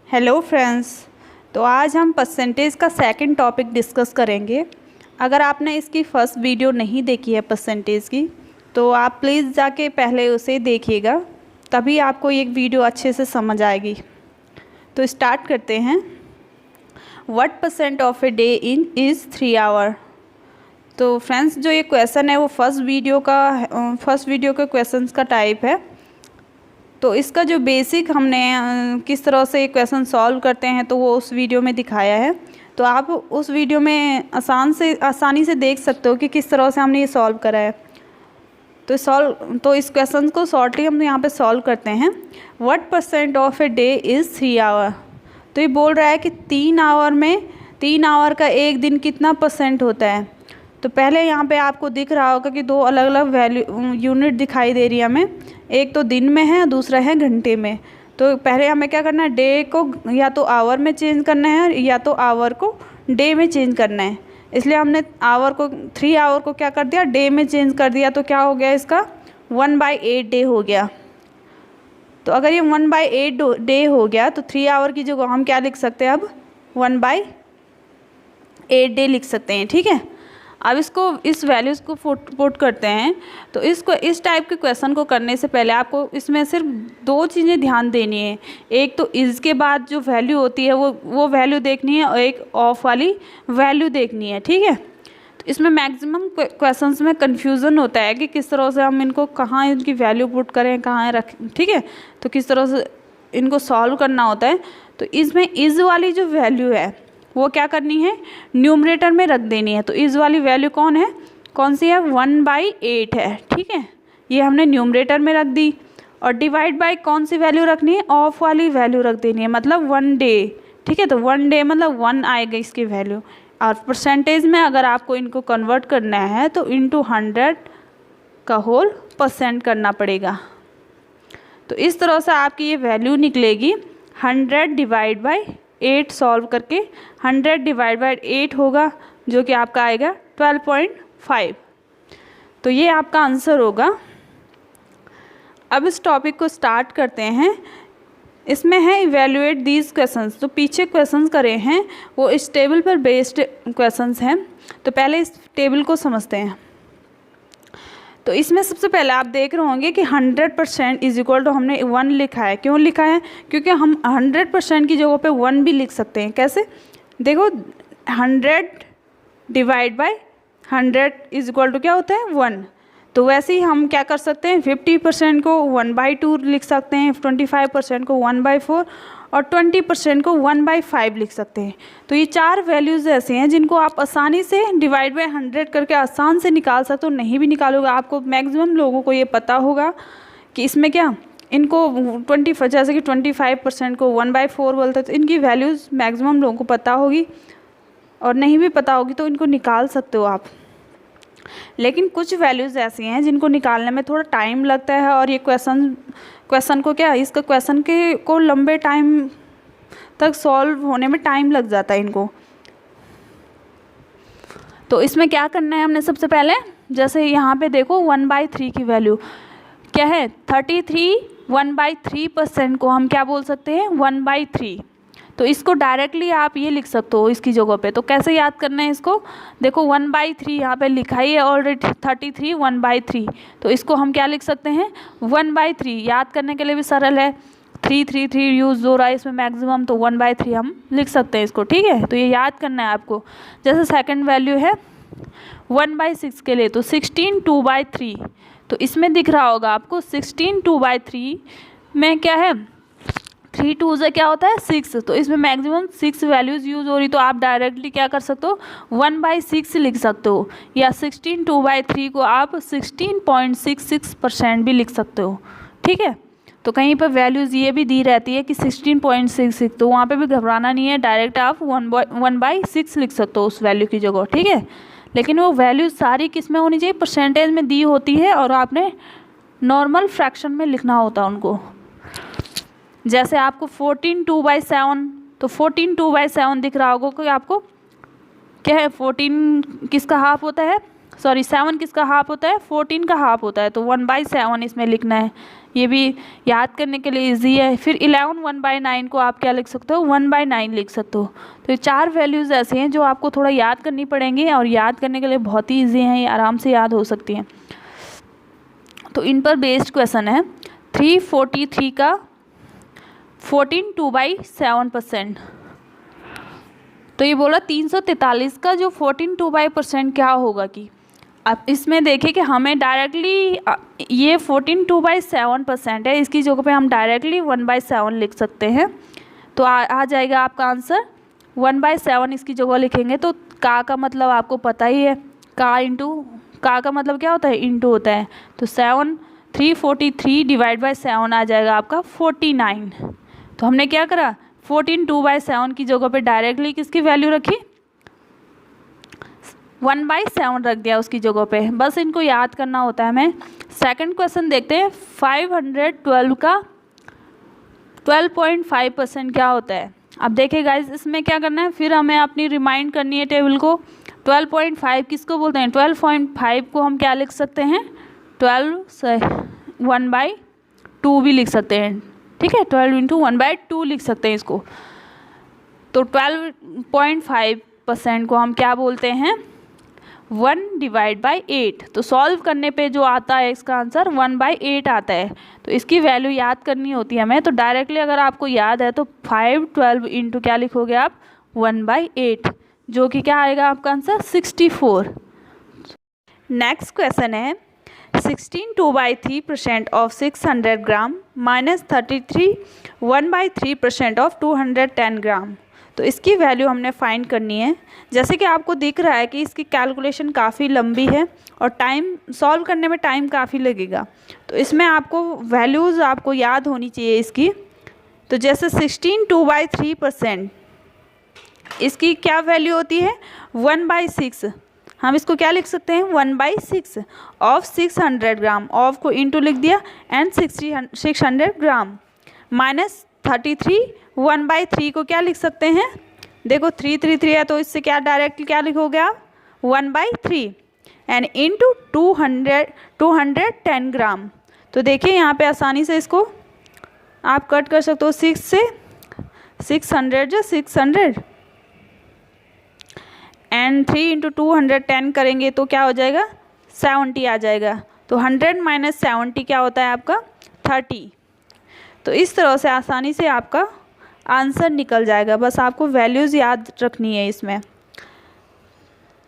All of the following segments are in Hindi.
Hello friends. तो आज हम परसेंटेज का सेकंड टॉपिक डिस्कस करेंगे। अगर आपने इसकी फर्स्ट वीडियो नहीं देखी है परसेंटेज की, तो आप प्लीज़ जाके पहले उसे देखिएगा, तभी आपको ये वीडियो अच्छे से समझ आएगी। तो स्टार्ट करते हैं। What percent of a day in is 3 hour. तो फ्रेंड्स, जो ये क्वेश्चन है वो फर्स्ट वीडियो के क्वेश्चंस का टाइप है। तो इसका जो बेसिक हमने किस तरह से क्वेश्चन सॉल्व करते हैं तो वो उस वीडियो में दिखाया है। तो आप उस वीडियो में आसानी से देख सकते हो कि किस तरह से हमने ये सॉल्व करा है। तो इस क्वेश्चन को शॉर्टली हम यहाँ पे सॉल्व करते हैं। What percent of a day is 3 hour. तो ये बोल रहा है कि 3 आवर का एक दिन कितना परसेंट होता है। तो पहले यहाँ पे आपको दिख रहा होगा कि दो अलग अलग यूनिट दिखाई दे रही है हमें। एक तो दिन में है, दूसरा है घंटे में। तो पहले हमें क्या करना है, डे को या तो आवर में चेंज करना है या तो आवर को डे में चेंज करना है। इसलिए हमने 3 आवर को क्या कर दिया, डे में चेंज कर दिया। तो क्या हो गया, इसका 1/8 डे हो गया। तो अगर ये 1/8 डे हो गया तो 3 आवर की जगह हम क्या लिख सकते हैं, अब 1/8 डे लिख सकते हैं। ठीक है। अब इस वैल्यूज़ को पुट करते हैं। तो इस टाइप के क्वेश्चन को करने से पहले आपको इसमें सिर्फ 2 चीज़ें ध्यान देनी है। एक तो इज़ के बाद जो वैल्यू होती है वो वैल्यू देखनी है, और एक ऑफ वाली वैल्यू देखनी है। ठीक है। तो इसमें मैक्सिमम क्वेश्चंस में कन्फ्यूज़न होता है कि किस तरह से हम इनको कहाँ इनकी वैल्यू पुट करें, कहाँ रखें। ठीक है। तो किस तरह से इनको सॉल्व करना होता है। तो इसमें इज़ वाली जो वैल्यू है वो क्या करनी है, न्यूमरेटर में रख देनी है। तो इस वाली वैल्यू कौन सी है, 1/8 है। ठीक है। ये हमने न्यूमरेटर में रख दी। और डिवाइड बाय कौन सी वैल्यू रखनी है, ऑफ वाली वैल्यू रख देनी है, मतलब 1 डे। ठीक है। तो 1 डे मतलब 1 आएगा इसकी वैल्यू। और परसेंटेज में अगर आपको इनको कन्वर्ट करना है तो इंटू 100 का होल % करना पड़ेगा। तो इस तरह से आपकी ये वैल्यू निकलेगी। 100 डिवाइड बाई 8 सॉल्व करके 100 डिवाइड बाई 8 होगा, जो कि आपका आएगा 12.5। तो ये आपका आंसर होगा। अब इस टॉपिक को स्टार्ट करते हैं। इसमें है इवेल्युएट दीज क्वेश्चंस। तो पीछे क्वेश्चंस करे हैं वो इस टेबल पर बेस्ड क्वेश्चंस हैं। तो पहले इस टेबल को समझते हैं। तो इसमें सबसे पहले आप देख रहे होंगे कि 100% इज इक्वल टू हमने 1 लिखा है। क्यों लिखा है, क्योंकि हम 100% की जगह पे 1 भी लिख सकते हैं। कैसे, देखो 100 divide by 100 is equal to क्या होता है, 1। तो वैसे ही हम क्या कर सकते हैं, 50% को 1/2 लिख सकते हैं, 25% को 1/4 और 20% को 1/5 लिख सकते हैं। तो ये 4 वैल्यूज़ ऐसे हैं जिनको आप आसानी से डिवाइड बाय 100 करके आसान से निकाल सकते हो। नहीं भी निकालोगे, आपको मैक्सिमम लोगों को ये पता होगा कि इसमें क्या इनको 25% को 1/4 बोलते हैं। तो इनकी वैल्यूज़ मैक्सिमम लोगों को पता होगी, और नहीं भी पता होगी तो इनको निकाल सकते हो आप। लेकिन कुछ वैल्यूज़ ऐसी हैं जिनको निकालने में थोड़ा टाइम लगता है, और ये क्वेश्चन को लंबे टाइम तक सॉल्व होने में टाइम लग जाता है इनको। तो इसमें क्या करना है हमने, सबसे पहले जैसे यहाँ पे देखो 1/3 की वैल्यू क्या है, 33। 1/3% को हम क्या बोल सकते हैं, 1/3। तो इसको डायरेक्टली आप ये लिख सकते हो इसकी जगह पे। तो कैसे याद करना है इसको, देखो 1/3 यहाँ पे लिखा ही है ऑलरेडी, 33 1/3। तो इसको हम क्या लिख सकते हैं, 1/3। याद करने के लिए भी सरल है, 3 यूज़ हो रहा है इसमें मैक्सिमम, तो 1/3 हम लिख सकते हैं इसको। ठीक है। तो ये याद करना है आपको। जैसे सेकेंड वैल्यू है 1/6 के लिए, तो 16 2/3। तो इसमें दिख रहा होगा आपको 16 2/3 में क्या है, 3 2 से क्या होता है 6। तो इसमें मैक्सिमम 6 वैल्यूज़ यूज़ हो रही। तो आप डायरेक्टली क्या कर सकते हो, 1/6 लिख सकते हो, या 16 2/3 को आप 16.66% भी लिख सकते हो। ठीक है। तो कहीं पर वैल्यूज़ ये भी दी रहती है कि 16.66, तो वहाँ पे भी घबराना नहीं है, डायरेक्ट आप 1/6 लिख सकते हो उस वैल्यू की जगह। ठीक है। लेकिन वो वैल्यूज़ सारी किस में होनी चाहिए, परसेंटेज में दी होती है, और आपने नॉर्मल फ्रैक्शन में लिखना होता है उनको। जैसे आपको 14 2/7, तो 14 2/7 दिख रहा होगा कि आपको क्या है, 14 किसका हाफ होता है, 7 किसका हाफ होता है, 14 का हाफ होता है। तो 1/7 इसमें लिखना है, ये भी याद करने के लिए इजी है। फिर 11 1/9 को आप क्या लिख सकते हो, 1/9 लिख सकते हो। तो ये 4 वैल्यूज़ ऐसे हैं जो आपको थोड़ा याद करनी पड़ेंगी और याद करने के लिए बहुत ही ईजी हैं, ये आराम से याद हो सकती हैं। तो इन पर बेस्ड क्वेश्चन है 343 का 14 2/7%। तो ये बोला 343 का जो 14 2/% क्या होगा कि अब इसमें देखिए कि हमें डायरेक्टली ये 14 2/7% है, इसकी जगह पे हम डायरेक्टली 1/7 लिख सकते हैं। तो आ जाएगा आपका आंसर 1/7 इसकी जगह लिखेंगे। तो का मतलब आपको पता ही है, का मतलब क्या होता है, इंटू होता है। तो 343 डिवाइड बाई 7 आ जाएगा आपका 49। तो हमने क्या करा, 14 2/7 की जगह पे डायरेक्टली किसकी वैल्यू रखी, 1/7 रख दिया उसकी जगह पे। बस इनको याद करना होता है हमें। सेकंड क्वेश्चन देखते हैं 512 का 12.5% क्या होता है। अब देखिए गाइस, इसमें क्या करना है, फिर हमें अपनी रिमाइंड करनी है टेबल को। 12.5 किसको बोलते हैं, 12.5 को हम क्या लिख सकते हैं, 1/2 भी लिख सकते हैं, ठीक है। 12 × 1/2 लिख सकते हैं इसको। तो 12.5% को हम क्या बोलते हैं, 1/8। तो सॉल्व करने पे जो आता है इसका आंसर 1/8 आता है। तो इसकी वैल्यू याद करनी होती है हमें। तो डायरेक्टली अगर आपको याद है तो 512 इंटू क्या लिखोगे आप, 1/8, जो कि क्या आएगा आपका आंसर 64। नेक्स्ट क्वेश्चन है 16 2/3% ऑफ 600 ग्राम माइनस 33 1/3% ऑफ 210 ग्राम। तो इसकी वैल्यू हमने फाइंड करनी है। जैसे कि आपको दिख रहा है कि इसकी कैलकुलेशन काफ़ी लंबी है और टाइम सॉल्व करने में टाइम काफ़ी लगेगा। तो इसमें आपको वैल्यूज़ आपको याद होनी चाहिए इसकी। तो जैसे 16 2/3%, इसकी क्या वैल्यू होती है, 1/6। हम इसको क्या लिख सकते हैं, 1/6 ऑफ 600 ग्राम। ऑफ को इंटू लिख दिया एंड 600 ग्राम माइनस 33 1/3 को क्या लिख सकते हैं, देखो 3 3 3 है, तो इससे क्या डायरेक्टली क्या लिखोगे आप, 1/3 एंड इंटू 210 ग्राम। तो देखिए यहाँ पे आसानी से इसको आप कट कर सकते हो, 6 से 600 जो 600 एंड 3 × 210 करेंगे तो क्या हो जाएगा, 70 आ जाएगा। तो 100 माइनस 70 क्या होता है आपका, 30। तो इस तरह से आसानी से आपका आंसर निकल जाएगा। बस आपको वैल्यूज़ याद रखनी है इसमें।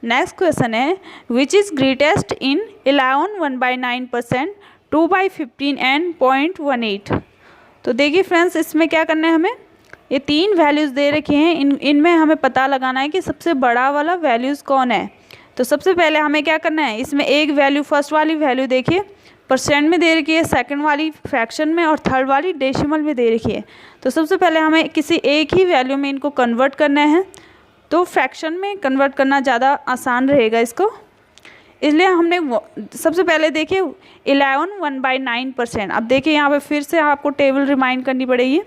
नेक्स्ट क्वेश्चन है which is greatest in 11 1/9%, 2/15 and 0.18। तो देखिए फ्रेंड्स, इसमें क्या करना है हमें, ये 3 वैल्यूज़ दे रखी हैं, इनमें हमें पता लगाना है कि सबसे बड़ा वाला वैल्यूज़ कौन है। तो सबसे पहले हमें क्या करना है, इसमें एक वैल्यू, फर्स्ट वाली वैल्यू देखिए परसेंट में दे रखी है, सेकंड वाली फ्रैक्शन में और थर्ड वाली डेसिमल में दे रखी है। तो सबसे पहले हमें किसी एक ही वैल्यू में इनको कन्वर्ट करना है। तो फ्रैक्शन में कन्वर्ट करना ज़्यादा आसान रहेगा इसको, इसलिए हमने सबसे पहले देखिए 11 1/9%। अब देखिए यहाँ पे फिर से आपको टेबल रिमाइंड करनी पड़ेगी।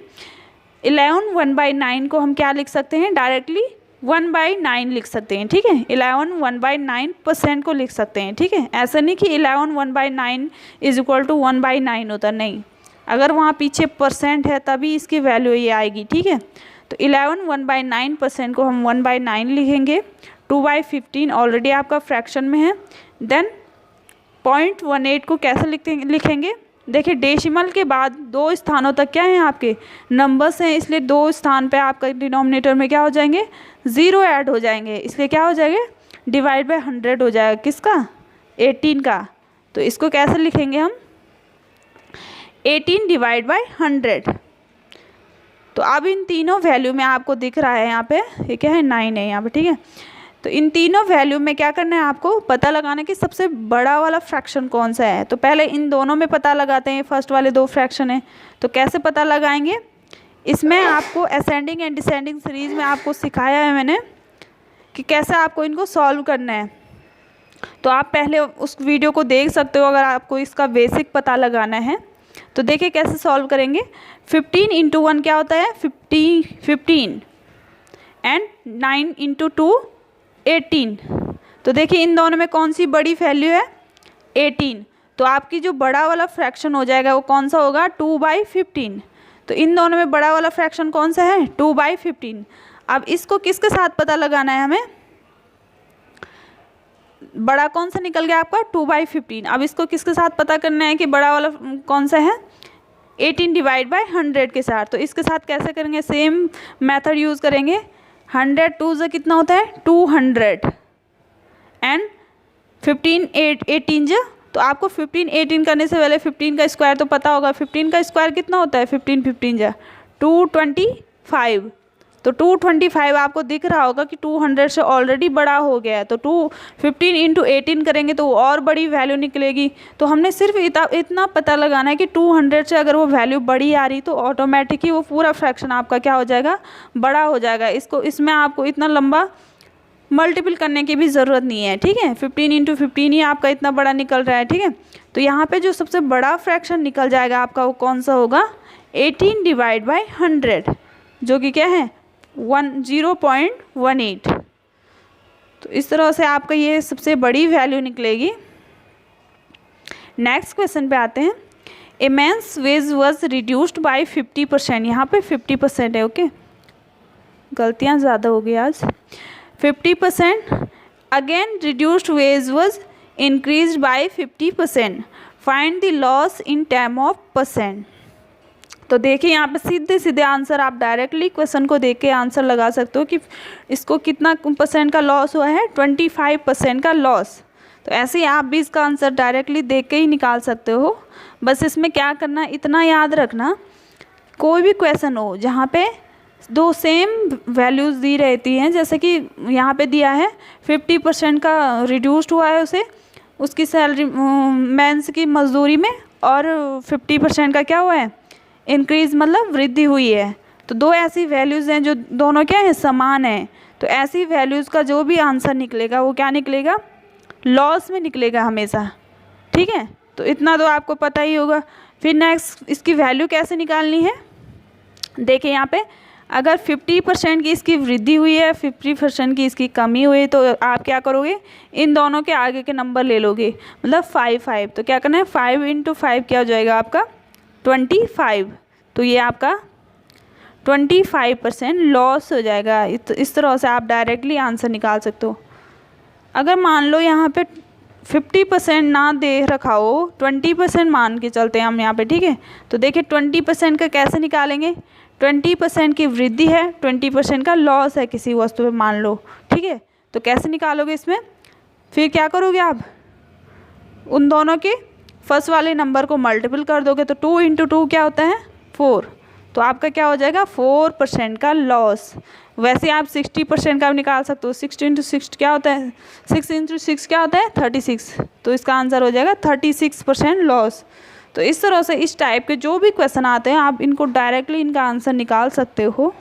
11 1/9 को हम क्या लिख सकते हैं, डायरेक्टली 1/9 लिख सकते हैं, ठीक है। 11 1/9% को लिख सकते हैं, ठीक है। ऐसा नहीं कि 11 1/9 इज इक्वल टू 1/9 होता, नहीं, अगर वहाँ पीछे परसेंट है तभी इसकी वैल्यू ये आएगी, ठीक है। तो 11 1/9% को हम 1/9 लिखेंगे। 2/15 ऑलरेडी आपका फ्रैक्शन में है। देन 0.18 को कैसे लिखेंगे, देखिए डेसिमल के बाद 2 स्थानों तक क्या है आपके नंबर्स हैं, इसलिए 2 स्थान पे आपका डिनोमिनेटर में क्या हो जाएंगे, 0 ऐड हो जाएंगे, इसलिए क्या हो जाएगा, डिवाइड बाय 100 हो जाएगा, किसका, 18 का। तो इसको कैसे लिखेंगे हम, 18 डिवाइड बाय 100। तो अब इन तीनों वैल्यू में आपको दिख रहा है यहाँ पे, ये क्या है, 9 है यहाँ पे, ठीक है। तो इन तीनों वैल्यू में क्या करना है, आपको पता लगाना है कि सबसे बड़ा वाला फ्रैक्शन कौन सा है। तो पहले इन दोनों में पता लगाते हैं, फर्स्ट वाले 2 फ्रैक्शन हैं, तो कैसे पता लगाएंगे, इसमें आपको असेंडिंग एंड डिसेंडिंग सीरीज में आपको सिखाया है मैंने कि कैसे आपको इनको सॉल्व करना है। तो आप पहले उस वीडियो को देख सकते हो अगर आपको इसका बेसिक पता लगाना है। तो देखिए कैसे सॉल्व करेंगे, 15 × 1 क्या होता है, 15 एंड 9 × 2 18। तो देखिए इन दोनों में कौन सी बड़ी वैल्यू है, 18। तो आपकी जो बड़ा वाला फ्रैक्शन हो जाएगा वो कौन सा होगा, 2/15। तो इन दोनों में बड़ा वाला फ्रैक्शन कौन सा है, 2/15। अब इसको किसके साथ पता लगाना है हमें, बड़ा कौन सा निकल गया आपका 2/15। अब इसको किसके साथ पता करना है कि बड़ा वाला कौन सा है, 18/100 के साथ। तो इसके साथ कैसे करेंगे, सेम मेथड यूज़ करेंगे। 100 2 से कितना होता है 200 एंड 15 18 जो, तो आपको 15 18 करने से पहले 15 का स्क्वायर तो पता होगा। 15 का स्क्वायर कितना होता है, 15 15 जा 225। तो 225 आपको दिख रहा होगा कि 200 से ऑलरेडी बड़ा हो गया है। तो 15 × 18 करेंगे तो और बड़ी वैल्यू निकलेगी। तो हमने सिर्फ इतना पता लगाना है कि 200 से अगर वो वैल्यू बड़ी आ रही तो ऑटोमेटिक ही वो पूरा फ्रैक्शन आपका क्या हो जाएगा, बड़ा हो जाएगा। इसमें आपको इतना लंबा मल्टीपल करने की भी ज़रूरत नहीं है, ठीक है। 15 × 15 ही आपका इतना बड़ा निकल रहा है, ठीक है। तो यहाँ पे जो सबसे बड़ा फ्रैक्शन निकल जाएगा आपका वो कौन सा होगा, 18/100, जो कि क्या है 0.18। तो इस तरह से आपका ये सबसे बड़ी वैल्यू निकलेगी। नेक्स्ट क्वेश्चन पे आते हैं। A man's wage was reduced by 50%। यहाँ पे 50% है, ओके, गलतियाँ ज़्यादा हो गई आज। 50% again reduced wage was increase by 50%। Find the loss in term of percent. तो देखिए यहाँ पे सीधे सीधे आंसर आप डायरेक्टली क्वेश्चन को देख के आंसर लगा सकते हो कि इसको कितना % का लॉस हुआ है, 25% का लॉस। तो ऐसे ही आप भी इसका आंसर डायरेक्टली देख के ही निकाल सकते हो। बस इसमें क्या करना, इतना याद रखना, कोई भी क्वेश्चन हो जहाँ पे दो सेम वैल्यूज़ दी रहती हैं, जैसे कि यहाँ पे दिया है 50% का रिड्यूस्ड हुआ है उसे, उसकी सैलरी मेंस की मजदूरी में, और 50% का क्या हुआ है, इंक्रीज़ मतलब वृद्धि हुई है। तो दो ऐसी वैल्यूज़ हैं जो दोनों क्या है, समान हैं। तो ऐसी वैल्यूज़ का जो भी आंसर निकलेगा वो क्या निकलेगा, लॉस में निकलेगा हमेशा, ठीक है। तो इतना तो आपको पता ही होगा। फिर नेक्स्ट इसकी वैल्यू कैसे निकालनी है, देखिए यहाँ पे अगर 50% की इसकी वृद्धि हुई है, 50% की इसकी कमी हुई, तो आप क्या करोगे, इन दोनों के आगे के नंबर ले लोगे, मतलब 5 तो क्या करना है, 5 × 5 क्या हो जाएगा आपका 25। तो ये आपका 25% लॉस हो जाएगा। इस तरह से आप डायरेक्टली आंसर निकाल सकते हो। अगर मान लो यहाँ पे 50% ना दे रखा हो, 20% मान के चलते हैं हम यहाँ पे, ठीक है। तो देखिए 20% का कैसे निकालेंगे, 20% की वृद्धि है, 20% का लॉस है किसी वस्तु पे मान लो, ठीक है। तो कैसे निकालोगे इसमें, फिर क्या करोगे आप, उन दोनों के फर्स्ट वाले नंबर को मल्टीपल कर दोगे। तो 2 × 2 क्या होता है 4। तो आपका क्या हो जाएगा 4% का लॉस। वैसे आप 60% का भी निकाल सकते हो। 60 × 6 क्या होता है, 6 × 6 क्या होता है 36। तो इसका आंसर हो जाएगा 36% लॉस। तो इस तरह से इस टाइप के जो भी क्वेश्चन आते हैं आप इनको डायरेक्टली इनका आंसर निकाल सकते हो।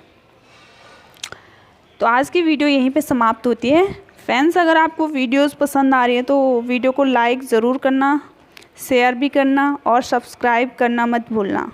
तो आज की वीडियो यहीं पे समाप्त होती है। फ्रेंड्स, अगर आपको वीडियोस पसंद आ रही है तो वीडियो को लाइक ज़रूर करना, शेयर भी करना और सब्सक्राइब करना मत भूलना।